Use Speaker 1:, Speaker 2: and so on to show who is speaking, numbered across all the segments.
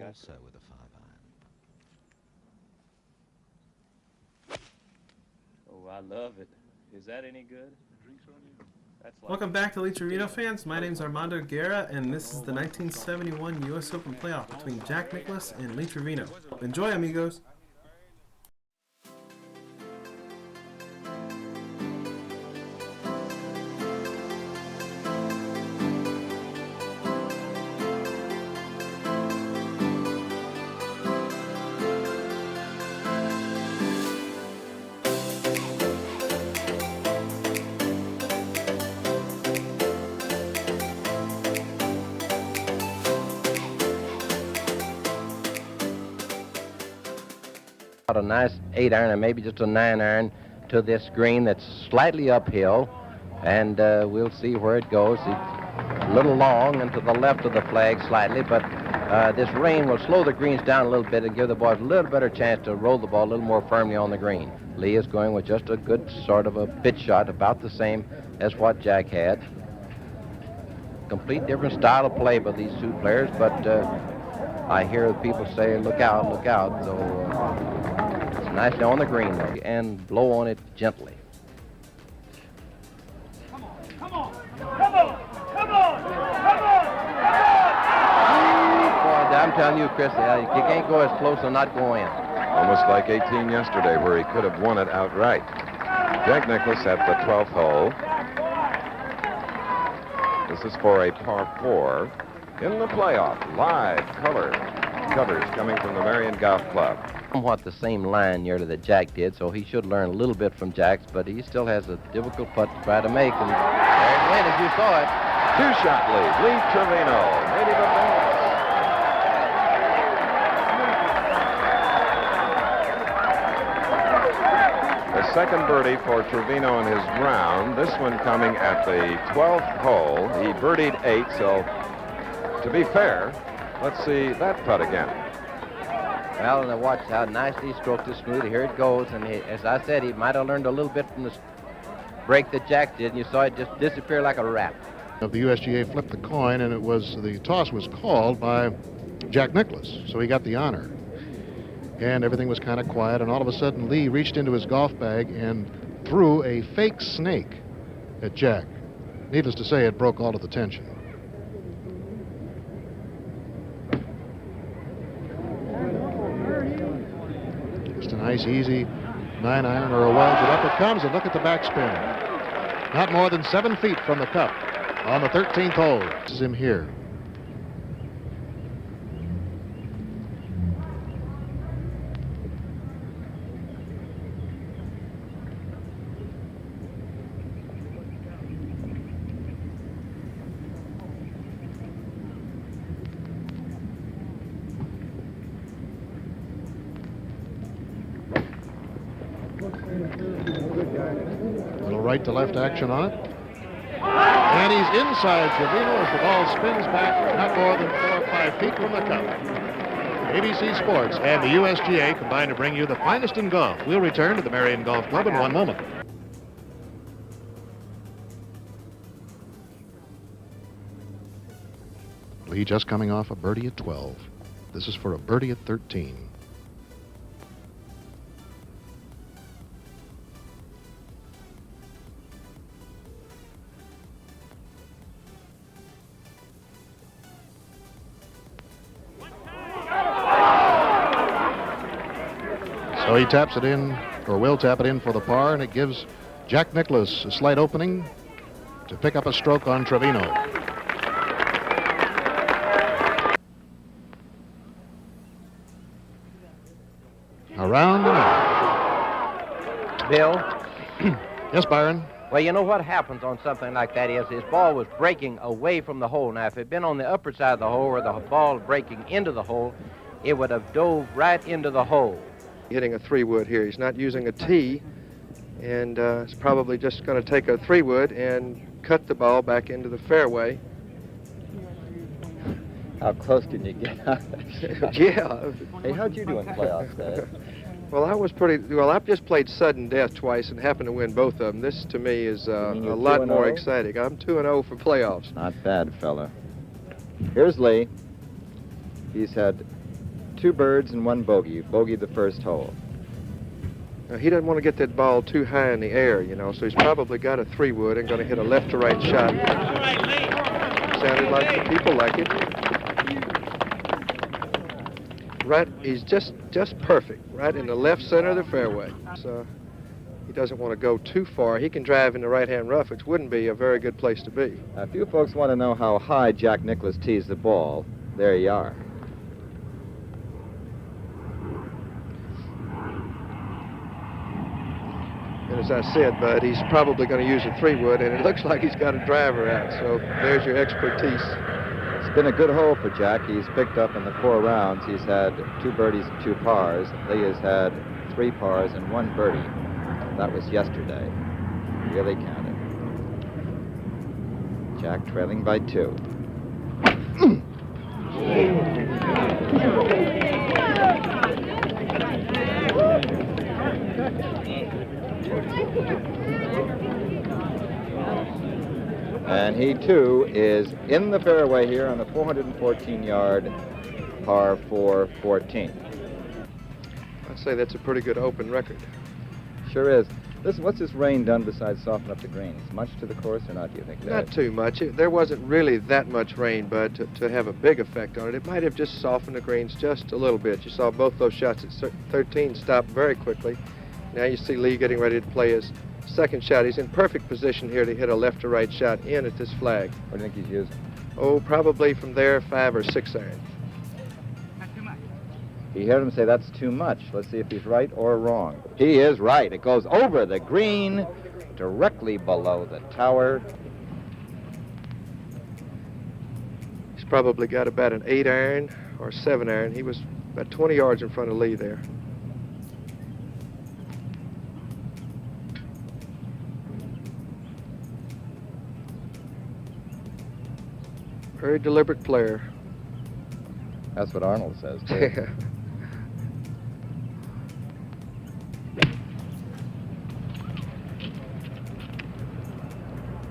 Speaker 1: Also with a 5-iron.
Speaker 2: Oh, I love it. Is that any good? That's like
Speaker 3: Welcome back to Lee Trevino fans. My name is Armando Guerra, and this is the 1971 U.S. Open playoff between Jack Nicklaus and Lee Trevino. Enjoy, amigos.
Speaker 4: A nice 8-iron and maybe just a 9-iron to this green that's slightly uphill, and we'll see where it goes. It's a little long and to the left of the flag slightly, but this rain will slow the greens down a little bit and give the boys a little better chance to roll the ball a little more firmly on the green. Lee is going with just a good sort of a pitch shot, about the same as what Jack had. Complete different style of play by these two players, but I hear people say, look out, look out. So it's nicely on the green though, and blow on it gently.
Speaker 5: Come on, come on, come on, come on, come on, come on!
Speaker 4: Boy, I'm telling you, Chris, you can't go as close and not go in.
Speaker 6: Almost like 18 yesterday, where he could have won it outright. Jack Nicklaus at the 12th hole. This is for a par 4 in the playoff. Live color covers coming from the Marion Golf Club.
Speaker 4: Somewhat the same line nearly that Jack did, so he should learn a little bit from Jack's, but he still has a difficult putt to try to make, and there it went as you saw it.
Speaker 6: 2-shot lead, Lee Trevino, native of Dallas. The second birdie for Trevino in his round, this one coming at the 12th hole. He birdied 8, so to be fair, let's see that putt again.
Speaker 4: Well, and watch how nicely he stroked it smooth. Here it goes, and as I said, he might have learned a little bit from the break that Jack did, and you saw it just disappear like a rat.
Speaker 7: The USGA flipped the coin, and the toss was called by Jack Nicklaus, so he got the honor. And everything was kind of quiet, and all of a sudden Lee reached into his golf bag and threw a fake snake at Jack. Needless to say, it broke all of the tension. Just a nice, easy 9-iron or a wedge, and up it comes, and look at the backspin. Not more than 7 feet from the cup on the 13th hole. This is him here. Little right to left action on it. And he's inside Trevino as the ball spins back not more than 4 or 5 feet from the cup. ABC Sports and the USGA combine to bring you the finest in golf. We'll return to the Marion Golf Club in 1 moment. Lee just coming off a birdie at 12. This is for a birdie at 13. So he taps it in, or will tap it in for the par, and it gives Jack Nicklaus a slight opening to pick up a stroke on Trevino. Around and out.
Speaker 4: Bill?
Speaker 7: Yes, Byron?
Speaker 4: Well, you know what happens on something like that is his ball was breaking away from the hole. Now, if it had been on the upper side of the hole or the ball breaking into the hole, it would have dove right into the hole.
Speaker 8: Hitting a 3-wood here. He's not using a tee, and it's probably just going to take a 3-wood and cut the ball back into the fairway.
Speaker 9: How close can you get?
Speaker 8: Yeah.
Speaker 9: Hey, how'd you do in playoffs, Dad?
Speaker 8: Well, I've just played sudden death twice and happened to win both of them. This, to me, is a lot more exciting. I'm 2-0 for playoffs.
Speaker 9: Not bad, fella. Here's Lee. He's had 2 birds and 1 bogey. Bogeyed the first hole.
Speaker 8: Now, he doesn't want to get that ball too high in the air, you know, so he's probably got a 3-wood and going to hit a left to right shot. Sounded like the people like it. Right, he's just perfect, right in the left center of the fairway. So he doesn't want to go too far. He can drive in the right-hand rough, which wouldn't be a very good place to be.
Speaker 9: A few folks want to know how high Jack Nicklaus tees the ball. There you are.
Speaker 8: And as I said, Bud, he's probably going to use a 3-wood, and it looks like he's got a driver out. So there's your expertise.
Speaker 9: It's been a good hole for Jack. He's picked up in the 4 rounds. He's had 2 birdies and 2 pars. Lee has had 3 pars and 1 birdie. That was yesterday. Really counted. Jack trailing by 2. And he, too, is in the fairway here on the 414-yard par 4-14.
Speaker 8: I'd say that's a pretty good open record.
Speaker 9: Sure is. Listen, what's this rain done besides soften up the greens? Much to the course or not, do you think?
Speaker 8: Not too much. There wasn't really that much rain, but to have a big effect on it, it might have just softened the greens just a little bit. You saw both those shots at 13 stop very quickly. Now you see Lee getting ready to play his second shot. He's in perfect position here to hit a left to right shot in at this flag.
Speaker 9: What do you think he's using?
Speaker 8: Oh, probably from there 5 or 6 iron.
Speaker 9: He heard him say that's too much. Let's see if he's right or wrong. He is right. It goes over the green, directly below the tower.
Speaker 8: He's probably got about an 8 iron or 7 iron. He was about 20 yards in front of Lee there. Very deliberate player.
Speaker 9: That's what Arnold says, too.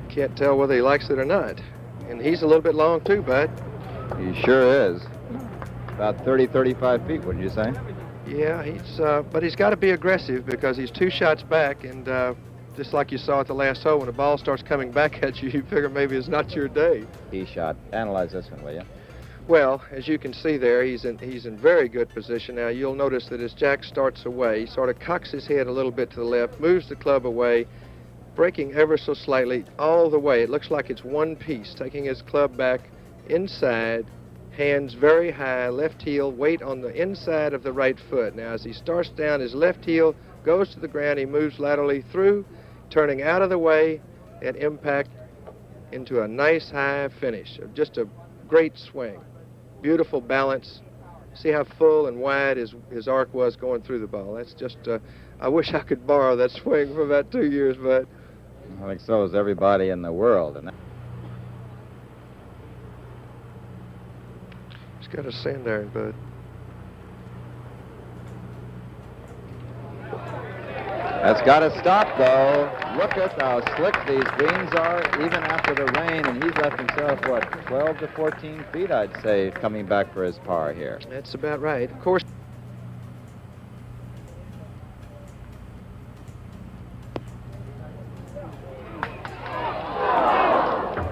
Speaker 8: Can't tell whether he likes it or not. And he's a little bit long, too, Bud.
Speaker 9: He sure is. About 30, 35 feet, wouldn't you say?
Speaker 8: Yeah, but he's got to be aggressive because he's 2 shots back, and just like you saw at the last hole, when the ball starts coming back at you, you figure maybe it's not your day.
Speaker 9: He shot. Analyze this one, will you?
Speaker 8: Well, as you can see there, he's in very good position. Now, you'll notice that as Jack starts away, he sort of cocks his head a little bit to the left, moves the club away, breaking ever so slightly all the way. It looks like it's one piece, taking his club back inside, hands very high, left heel, weight on the inside of the right foot. Now, as he starts down, his left heel goes to the ground, he moves laterally through, turning out of the way and impact into a nice high finish. Just a great swing. Beautiful balance. See how full and wide his arc was going through the ball. That's just, I wish I could borrow that swing for about 2 years, but.
Speaker 9: I think so is everybody in the world. And
Speaker 8: he's got a sand iron, Bud.
Speaker 9: That's got to stop, though. Look at how slick these greens are, even after the rain, and he's left himself, what, 12 to 14 feet, I'd say, coming back for his par here.
Speaker 8: That's about right. Of course.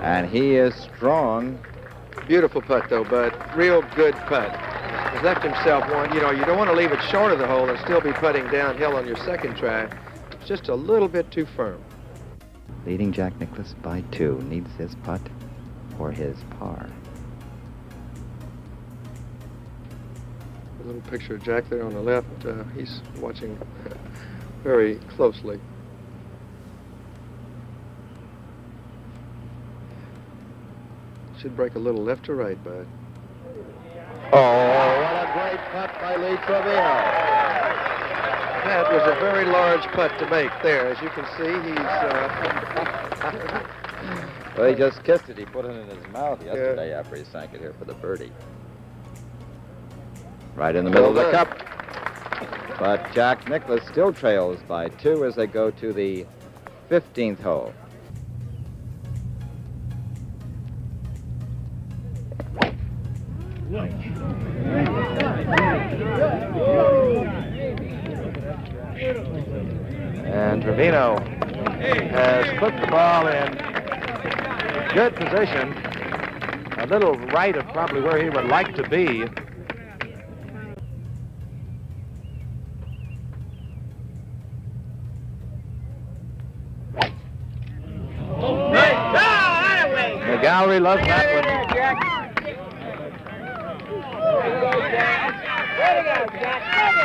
Speaker 9: And he is strong.
Speaker 8: Beautiful putt, though, Bud. Real good putt. He's left himself one. You know, you don't want to leave it short of the hole and still be putting downhill on your second try. It's just a little bit too firm.
Speaker 9: Leading Jack Nicklaus by 2. Needs his putt for his par.
Speaker 8: A little picture of Jack there on the left. He's watching very closely. Should break a little left to right, Bud.
Speaker 9: Oh, what a great putt by Lee Trevino.
Speaker 8: That was a very large putt to make there. As you can see, he's...
Speaker 9: Well, he just kissed it. He put it in his mouth yesterday after he sank it here for the birdie. Right in the middle of the cup. But Jack Nicklaus still trails by 2 as they go to the 15th hole.
Speaker 6: Trevino has put the ball in good position, a little right of probably where he would like to be. The gallery loves that one.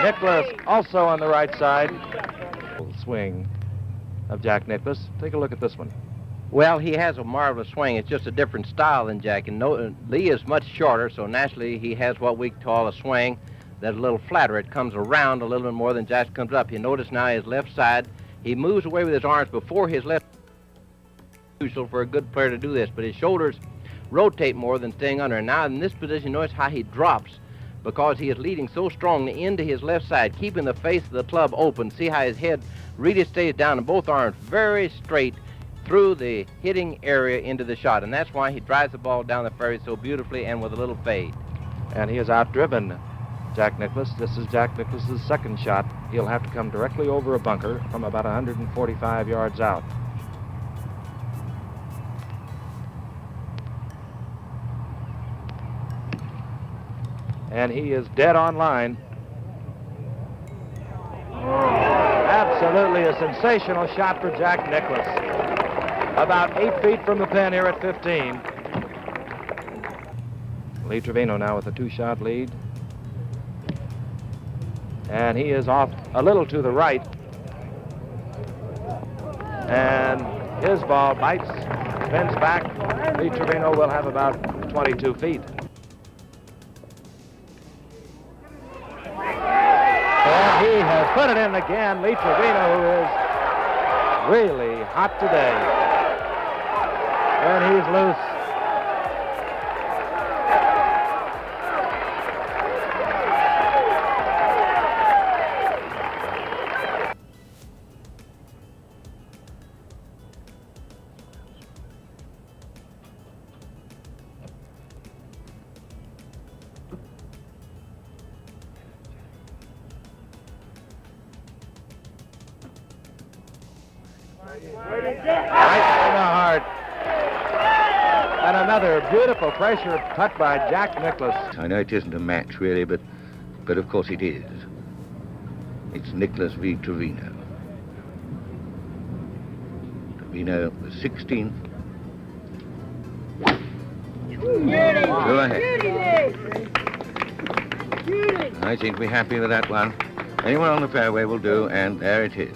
Speaker 6: Nicklaus also on the right side. Swing of Jack Nicklaus. Take a look at this one.
Speaker 4: Well, he has a marvelous swing. It's just a different style than Jack. And Lee is much shorter, so naturally he has what we call a swing that's a little flatter. It comes around a little bit more than Jack comes up. You notice now his left side, he moves away with his arms before his left. Usual for a good player to do this, but his shoulders rotate more than staying under. And now in this position, notice how he drops because he is leading so strongly into his left side, keeping the face of the club open. See how his head really stays down and both arms very straight through the hitting area into the shot. And that's why he drives the ball down the fairway so beautifully and with a little fade.
Speaker 6: And he has outdriven Jack Nicklaus. This is Jack Nicklaus's second shot. He'll have to come directly over a bunker from about 145 yards out. And he is dead on line. Absolutely a sensational shot for Jack Nicklaus. About 8 feet from the pin here at 15. Lee Trevino now with a 2-shot lead. And he is off a little to the right. And his ball bites, spins back. Lee Trevino will have about 22 feet. And he has put it in again. Lee Trevino, who is really hot today. And he's loose. Right in the heart. And another beautiful pressure putt by Jack Nicklaus.
Speaker 10: I know it isn't a match really, but of course it is. It's Nicklaus v. Trevino. Trevino the 16th. Go ahead. I seem to be happy with that one. Anyone on the fairway will do, and there it is.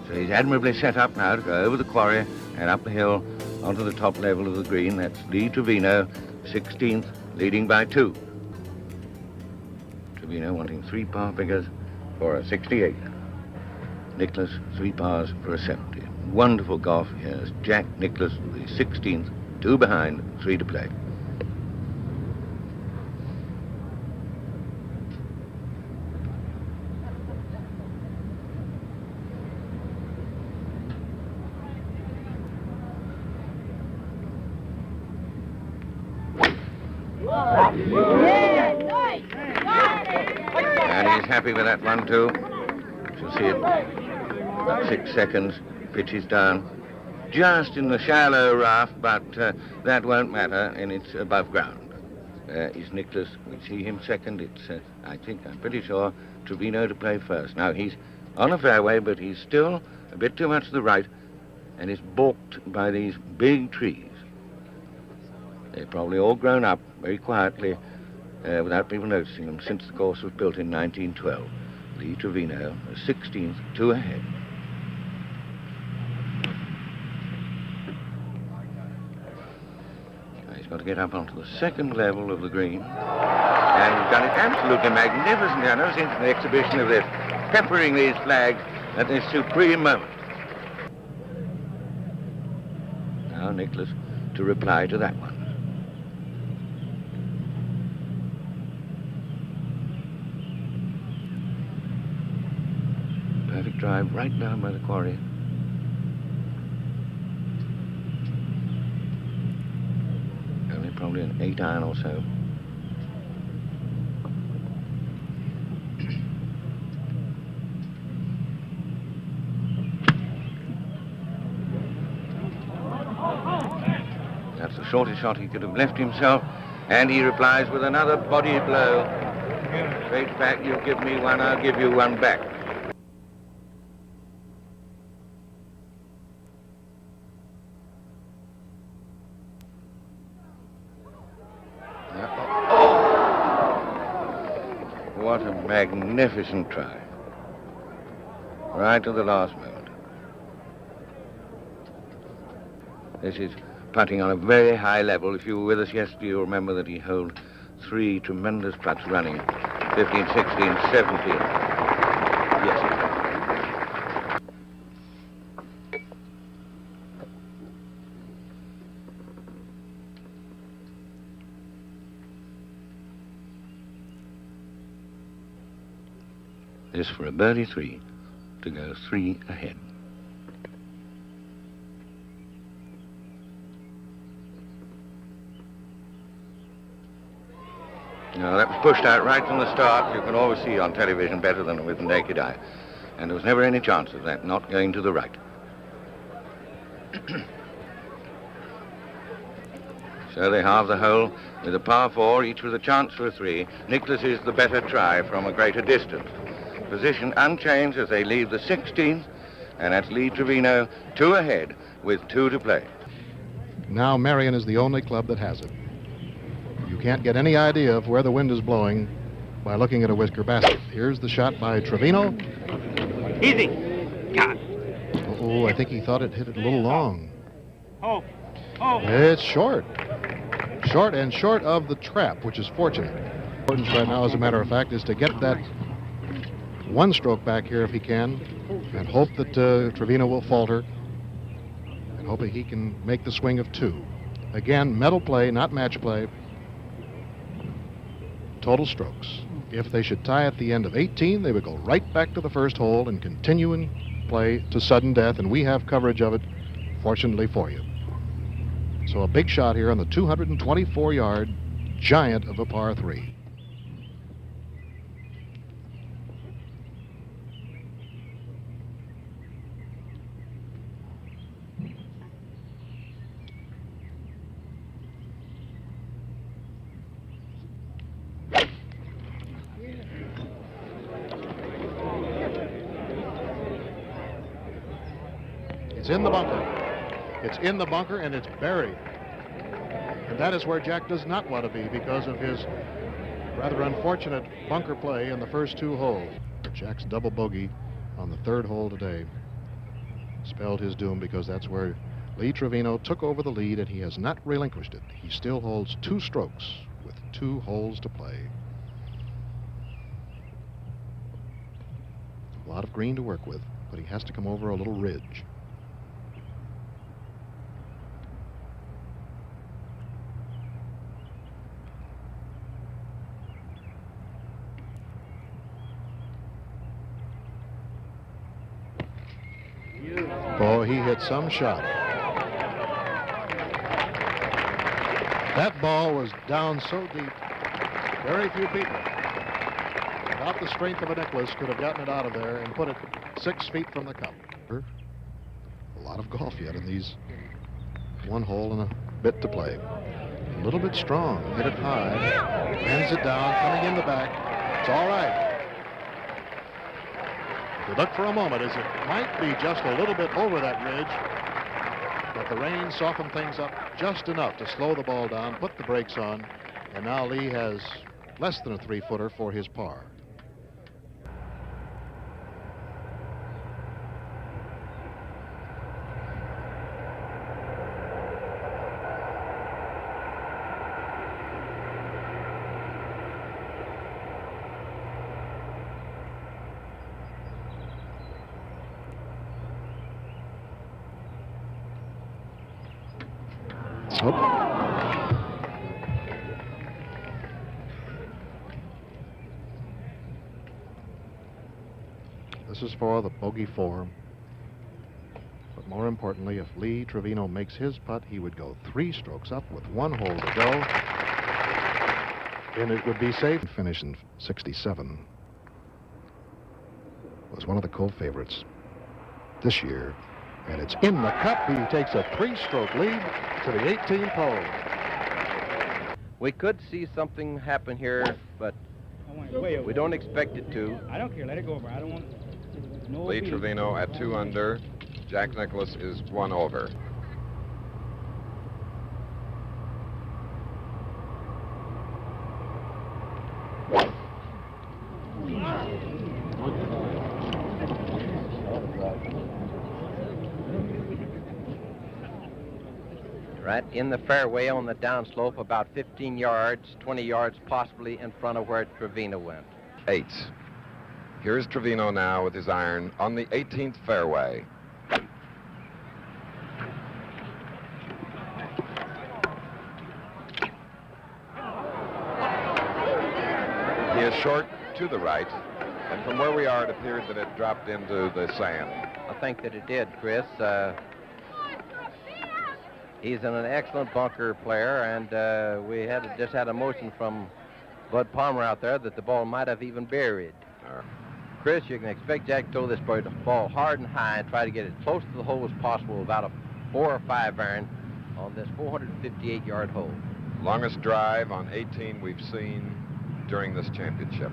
Speaker 10: So he's admirably set up now to go over the quarry and up the hill onto the top level of the green. That's Lee Trevino, 16th, leading by 2. Trevino wanting 3 par figures for a 68. Nicklaus, 3 pars for a 70. Wonderful golf. Here's Jack Nicklaus, the 16th, 2 behind, 3 to play. And he's happy with that one too. You'll see it about 6 seconds. Pitch is down just in the shallow rough, but that won't matter, and it's above ground. Is Nicklaus. We see him second. It's I'm pretty sure Trevino to play first. Now he's on a fairway, but he's still a bit too much to the right, and is balked by these big trees. They've probably all grown up very quietly without people noticing them since the course was built in 1912. Lee Trevino, 16th, 2 ahead. Now he's got to get up onto the second level of the green. And he's done it absolutely magnificently. I've never seen an exhibition of this, peppering these flags at this supreme moment. Now Nicklaus to reply to that one. Perfect drive right down by the quarry. Only probably an 8-iron or so. shortest shot he could have left himself, and he replies with another body blow. Straight back, you give me one, I'll give you one back. What a magnificent try. Right to the last moment. This is putting on a very high level. If you were with us yesterday, you'll remember that he held 3 tremendous putts running. 15, 16, 17. Yes. This for a birdie 3 to go 3 ahead. Now that was pushed out right from the start. You can always see on television better than with the naked eye. And there was never any chance of that not going to the right. So they halve the hole with a par 4, each with a chance for a 3. Nicklaus is the better try from a greater distance. Position unchanged as they leave the 16th, and that's Lee Trevino 2 ahead with 2 to play.
Speaker 7: Now Marion is the only club that has it. You can't get any idea of where the wind is blowing by looking at a whisker basket. Here's the shot by Trevino.
Speaker 5: Easy. Got.
Speaker 7: Oh, I think he thought it hit it a little long.
Speaker 5: Oh. Oh.
Speaker 7: It's short. Short and short of the trap, which is fortunate. Importance right now, as a matter of fact, is to get that 1 stroke back here if he can, and hope that Trevino will falter, and hoping he can make the swing of 2. Again, medal play, not match play. Total strokes. If they should tie at the end of 18, they would go right back to the first hole and continue and play to sudden death, and we have coverage of it, fortunately for you. So a big shot here on the 224-yard giant of a par 3. It's in the bunker. It's in the bunker, and it's buried. And that is where Jack does not want to be because of his rather unfortunate bunker play in the first 2 holes. Jack's double bogey on the 3rd hole today spelled his doom, because that's where Lee Trevino took over the lead, and he has not relinquished it. He still holds 2 strokes with 2 holes to play. A lot of green to work with, but he has to come over a little ridge. Oh, he hit some shot. That ball was down so deep, very few people, without the strength of a Nicklaus, could have gotten it out of there and put it 6 feet from the cup. A lot of golf yet in these 1 hole and a bit to play. A little bit strong, hit it high, hands it down, coming in the back. It's all right. You look for a moment as it might be just a little bit over that ridge, but the rain softened things up just enough to slow the ball down, put the brakes on, and now Lee has less than a 3-footer for his par. This is for the bogey 4. But more importantly, if Lee Trevino makes his putt, he would go 3 strokes up with 1 hole to go, and it would be safe. Finish in 67. Was one of the co-favorites this year And it's in the cup. He takes a 3-stroke lead to the 18th hole.
Speaker 4: We could see something happen here, but we don't expect it to.
Speaker 1: I don't care. Let it go over. I don't want no.
Speaker 6: Lee Trevino at 2 under. Jack Nicklaus is 1 over.
Speaker 4: Right in the fairway on the downslope, about 15 yards, 20 yards possibly in front of where Trevino went.
Speaker 6: 8. Here's Trevino now with his iron on the 18th fairway. He is short to the right, and from where we are, it appeared that it dropped into the sand.
Speaker 4: I think that it did, Chris. He's an excellent bunker player, and we just had a motion from Bud Palmer out there that the ball might have even buried. Chris, you can expect Jack to throw this ball hard and high and try to get it close to the hole as possible without a 4 or 5 iron on this 458-yard hole.
Speaker 6: Longest drive on 18 we've seen during this championship.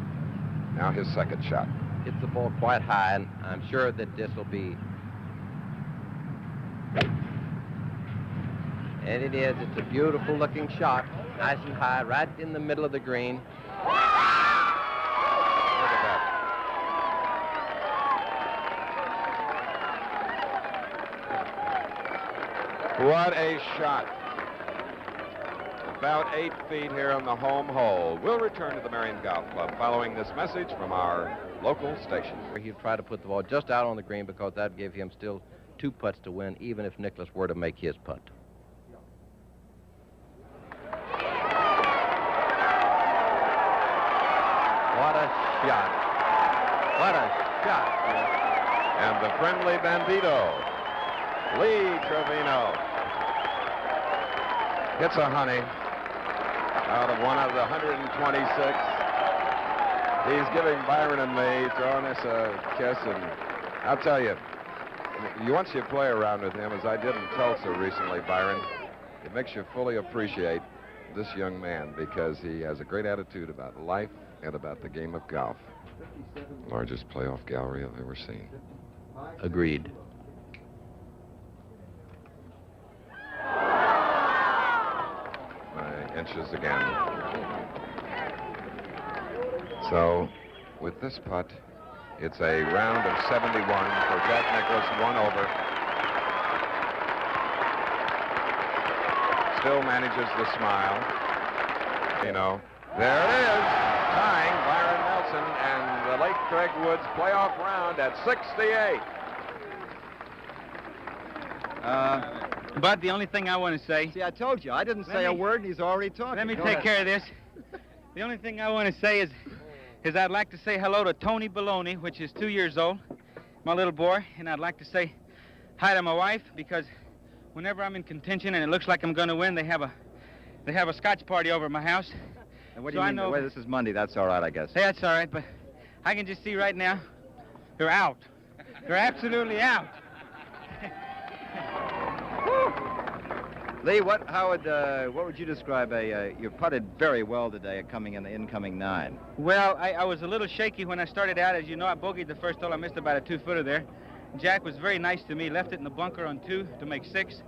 Speaker 6: Now his second shot.
Speaker 4: Hits the ball quite high, and I'm sure that this will be... And it is. It's a beautiful-looking shot. Nice and high, right in the middle of the green.
Speaker 6: Look at that. What a shot. About 8 feet here on the home hole. We'll return to the Marion Golf Club following this message from our local station.
Speaker 4: He'd try to put the ball just out on the green because that would give him still 2 putts to win, even if Nicklaus were to make his putt. What a shot. What a shot.
Speaker 6: And the friendly bandito, Lee Trevino, hits a honey out of one of the 126. He's giving Byron and me, throwing us a kiss, and I'll tell you, once you play around with him, as I did in Tulsa recently, Byron, it makes you fully appreciate this young man because he has a great attitude about life and about the game of golf. Largest playoff gallery I've ever seen.
Speaker 4: Agreed.
Speaker 6: My inches again. So, with this putt, it's a round of 71 for Jack Nicklaus, 1 over. Still manages the smile. You know, there it is. Tying Byron Nelson and the late Craig Woods playoff round at 68.
Speaker 1: Bud, the only thing I want to say...
Speaker 9: See, I told you. I didn't say a word, and he's already talking.
Speaker 1: Let me take care of this. The only thing I want to say is I'd like to say hello to Tony Baloney, which is 2 years old, my little boy, and I'd like to say hi to my wife, because whenever I'm in contention and it looks like I'm going to win, they have a Scotch party over at my house.
Speaker 9: And what do you mean? Well, this is Monday. That's all right, I guess.
Speaker 1: Hey, that's all right, but I can just see right now they're out. They're absolutely out.
Speaker 9: Lee, what would you describe you putted very well today coming in the incoming 9.
Speaker 1: Well, I was a little shaky when I started out. As you know, I bogeyed the first hole. I missed about a 2-footer there. Jack was very nice to me. Left it in the bunker on 2 to make 6.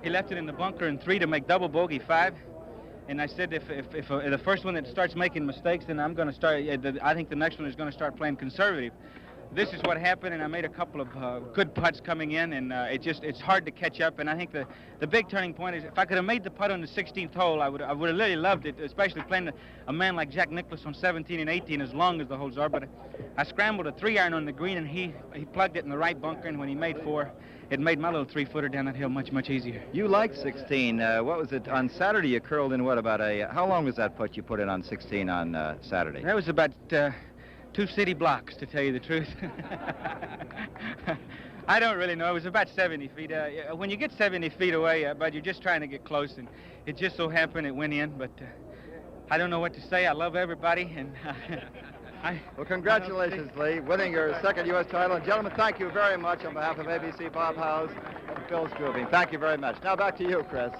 Speaker 1: He left it in the bunker in 3 to make double bogey 5. And I said, if the first one that starts making mistakes, then I'm going to start. I think the next one is going to start playing conservative. This is what happened, and I made a couple of good putts coming in, and it's hard to catch up. And I think the big turning point is if I could have made the putt on the 16th hole, I would have really loved it, especially playing a man like Jack Nicklaus on 17 and 18 as long as the holes are. But I scrambled a 3-iron on the green, and he plugged it in the right bunker, and when he made 4, it made my little 3-footer down that hill much, much easier.
Speaker 9: You like 16. What was it? On Saturday, you curled in what, about how long was that putt you put in on 16 on Saturday?
Speaker 1: That was about 2 city blocks, to tell you the truth. I don't really know. It was about 70 feet. When you get 70 feet away, but you're just trying to get close, and it just so happened it went in, but I don't know what to say. I love everybody, and
Speaker 9: Well, congratulations, Lee, winning your second U.S. title. And gentlemen, thank you very much on behalf of ABC, Bob Howes, and Phil Strubing. Thank you very much. Now back to you, Chris.